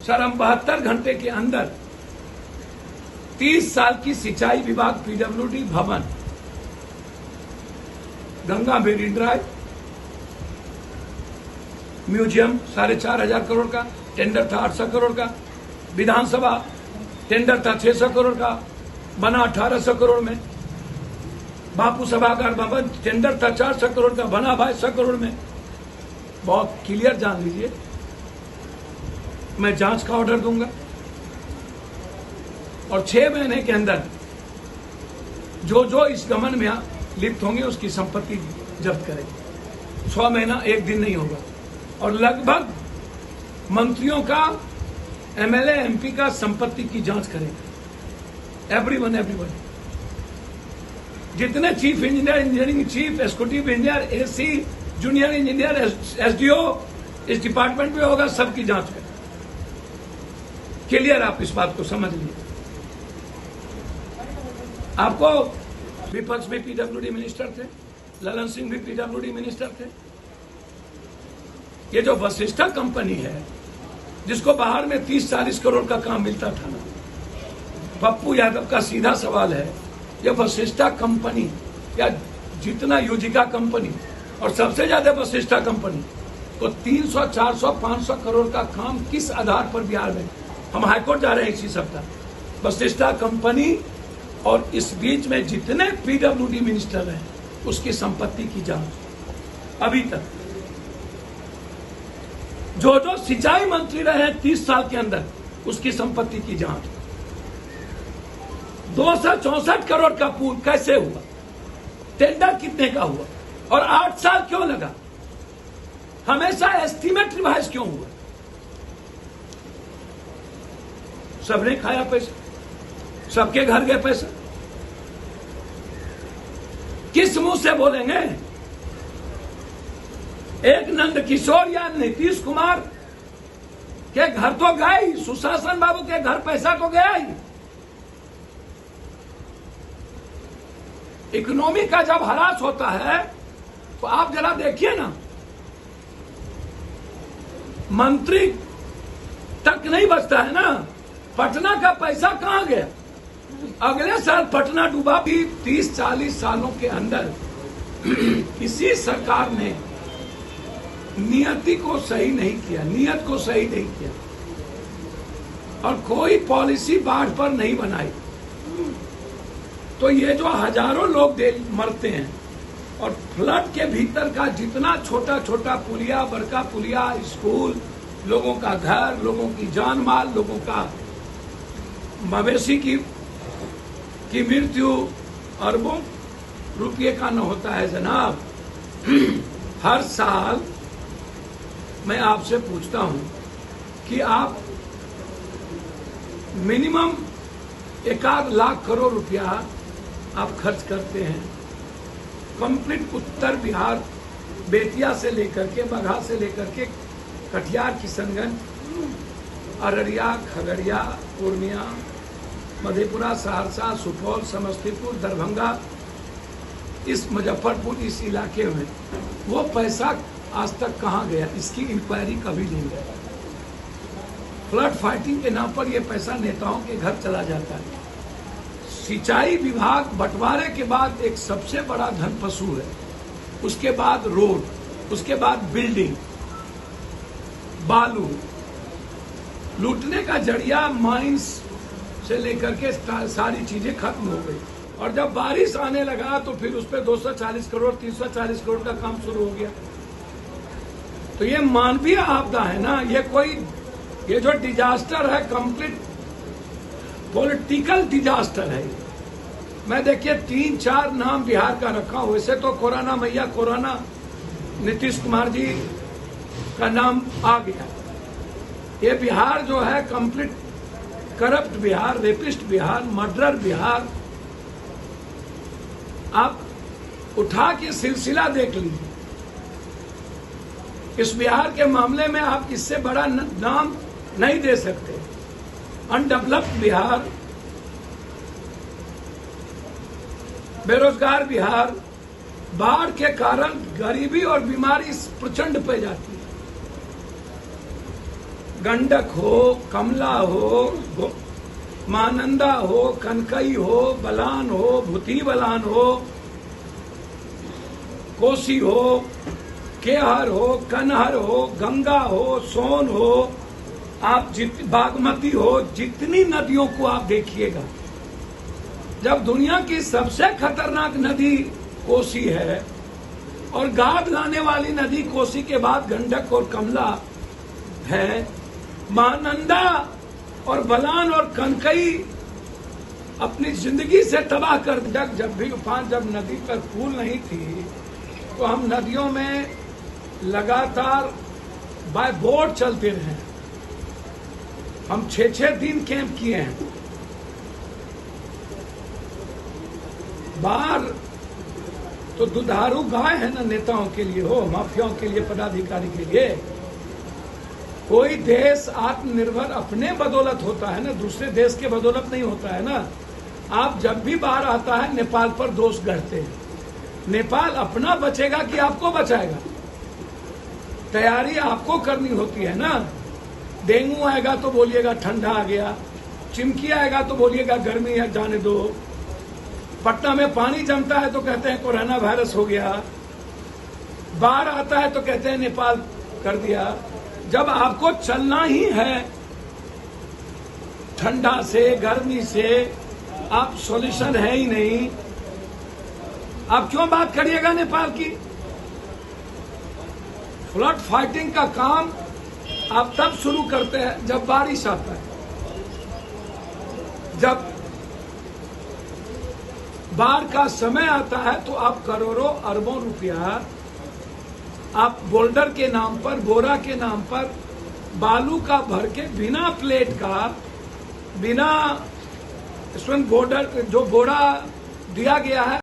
Sir, हम 72 घंटे के अंदर 30 साल की सिंचाई विभाग पीडब्ल्यूडी भवन, Ganga marine drive, museum 4,500 crore का टेंडर था, 800 करोड़ का। विधानसभा टेंडर था 600 करोड़ का, बना 1800 करोड़ में। बापू सभागार भवन टेंडर था 400 करोड़ का, बना 2200 करोड़ में। बहुत क्लियर जान लीजिए, मैं जांच का ऑर्डर दूंगा और 6 महीने के अंदर जो जो इस गमन में लिप्त होंगे उसकी संपत्ति जब्त करेंगे। 100 महीना 1 दिन नहीं होगा। और लगभग मंत्रियों का, एमएलए एमपी का संपत्ति की जांच करेंगे। एवरीवन जितने chief engineer, engineering chief, executive engineer, AC, junior engineer, SDO इस डिपार्टमेंट में होगा, सबकी जांच करें। क्लियर, आप इस बात को समझ लीजिए। आपको विपक्ष भी पीडब्ल्यूडी मिनिस्टर थे, ललन सिंह भी पीडब्ल्यूडी मिनिस्टर थे। ये जो वशिष्ठा कंपनी है, जिसको बाहर में 30-40 करोड़ का काम मिलता था ना, पप्पू यादव का सीधा सवाल है, ये वशिष्ठा कंपनी या जितना यूजिका कंपनी और सबसे ज्यादा वशिष्ठा कंपनी को 300, 400, 500 करोड़ का काम किस आधार पर बिहार में, हम हाईकोर्ट जा रहे हैं इसी सप्ताह, वशिष्ठा कंपनी और इस बीच में जितने पीडब्ल्यूडी मिनिस्टर हैं उसकी संपत्ति की जांच। अभी तक जो जो सिंचाई मंत्री रहे 30 साल के अंदर उसकी संपत्ति की जांच। 264 करोड़ का पूल कैसे हुआ, टेंडर कितने का हुआ और 8 साल क्यों लगा, हमेशा एस्टीमेट रिवाइज क्यों हुआ? सबने खाया पैसा, सबके घर गए पैसा। किस मुंह से बोलेंगे? एक नंद किशोर या नीतीश कुमार के घर तो गया ही, सुशासन बाबू के घर पैसा तो गया ही। इकोनॉमी का जब हरास होता है तो आप जरा देखिए ना, मंत्री तक नहीं बचता है ना। पटना का पैसा कहां गया? अगले साल पटना डूबा भी। 30-40 सालों के अंदर किसी सरकार ने नियति को सही नहीं किया, नीयत को सही नहीं किया और कोई पॉलिसी बाढ़ पर नहीं बनाई। तो ये जो हजारों लोग मरते हैं और फ्लड के भीतर का जितना छोटा छोटा पुलिया, बड़का पुलिया, स्कूल, लोगों का घर, लोगों की जान माल, लोगों का मवेशी की मृत्यु अरबों रुपये का न होता है जनाब। हर साल मैं आपसे पूछता हूं कि आप मिनिमम 1 लाख करोड़ रुपया आप खर्च करते हैं कंप्लीट उत्तर बिहार, बेतिया से लेकर के, बगहा से लेकर के कटिहार, किशनगंज, अररिया, खगड़िया, पूर्णिया, मधेपुरा, सहरसा, सुपौल, समस्तीपुर, दरभंगा, इस मुजफ्फरपुर, इस इलाके में वो पैसा आज तक कहां गया? इसकी इंक्वायरी कभी नहीं गया। फ्लड फाइटिंग के नाम पर यह पैसा नेताओं के घर चला जाता है। सिंचाई विभाग बंटवारे के बाद एक सबसे बड़ा धन पशु है, उसके बाद रोड, उसके बाद बिल्डिंग, बालू, लूटने का जरिया माइंस से लेकर के सारी चीजें खत्म हो गई। और जब बारिश आने लगा तो फिर उस पर 240 करोड़, 340 करोड़ का काम शुरू हो गया। तो ये मानवीय आपदा है ना, ये जो डिजास्टर है कंप्लीट पॉलिटिकल डिजास्टर है। मैं देखिए 3-4 नाम बिहार का रखा हूं। वैसे तो कोरोना मैया, कोरोना नीतीश कुमार जी का नाम आ गया। ये बिहार जो है complete corrupt Bihar, rapist Bihar, murderer Bihar. आप उठा के सिलसिला देख लीजिए। इस बिहार के मामले में आप इससे बड़ा नाम नहीं दे सकते। अनडेवलप्ड बिहार, बेरोजगार बिहार, बाढ़ के कारण गरीबी और बीमारी प्रचंड पे जाती है। गंडक हो, कमला हो, महानंदा हो, कनकई हो, बलान हो, भूती बलान हो, कोसी हो, केहर हो, कनहर हो, गंगा हो, सोन हो, आप बागमती हो, जितनी नदियों को आप देखिएगा, जब दुनिया की सबसे खतरनाक नदी कोसी है और गाद लाने वाली नदी कोसी के बाद गंडक और कमला है, महानंदा और बलान और कनकई अपनी जिंदगी से तबाह कर। जब भी उफान, जब नदी पर पुल नहीं थी तो हम नदियों में लगातार बाय बोट चलते रहे। हम 6-6 दिन कैंप किए हैं। बाहर तो दुधारू गाय है ना नेताओं के लिए हो, माफियाओं के लिए, पदाधिकारी के लिए। कोई देश आत्मनिर्भर अपने बदौलत होता है ना, दूसरे देश के बदौलत नहीं होता है ना। आप जब भी बाहर आता है नेपाल पर दोष गढ़ते हैं। नेपाल अपना बचेगा कि आपको बचाएगा? तैयारी आपको करनी होती है ना। डेंगू आएगा तो बोलिएगा ठंडा आ गया, चिमकी आएगा तो बोलिएगा गर्मी है जाने दो, पटना में पानी जमता है तो कहते हैं कोरोना वायरस हो गया, बाढ़ आता है तो कहते हैं नेपाल कर दिया। जब आपको चलना ही है ठंडा से, गर्मी से, आप सॉल्यूशन है ही नहीं, आप क्यों बात करिएगा नेपाल की? फ्लड फाइटिंग का काम आप तब शुरू करते हैं जब बारिश आता है। जब बाढ़ का समय आता है तो आप करोड़ों अरबों रुपया आप बोल्डर के नाम पर, बोरा के नाम पर बालू का भर के बिना प्लेट का, बिना इसमें बोर्डर जो बोरा दिया गया है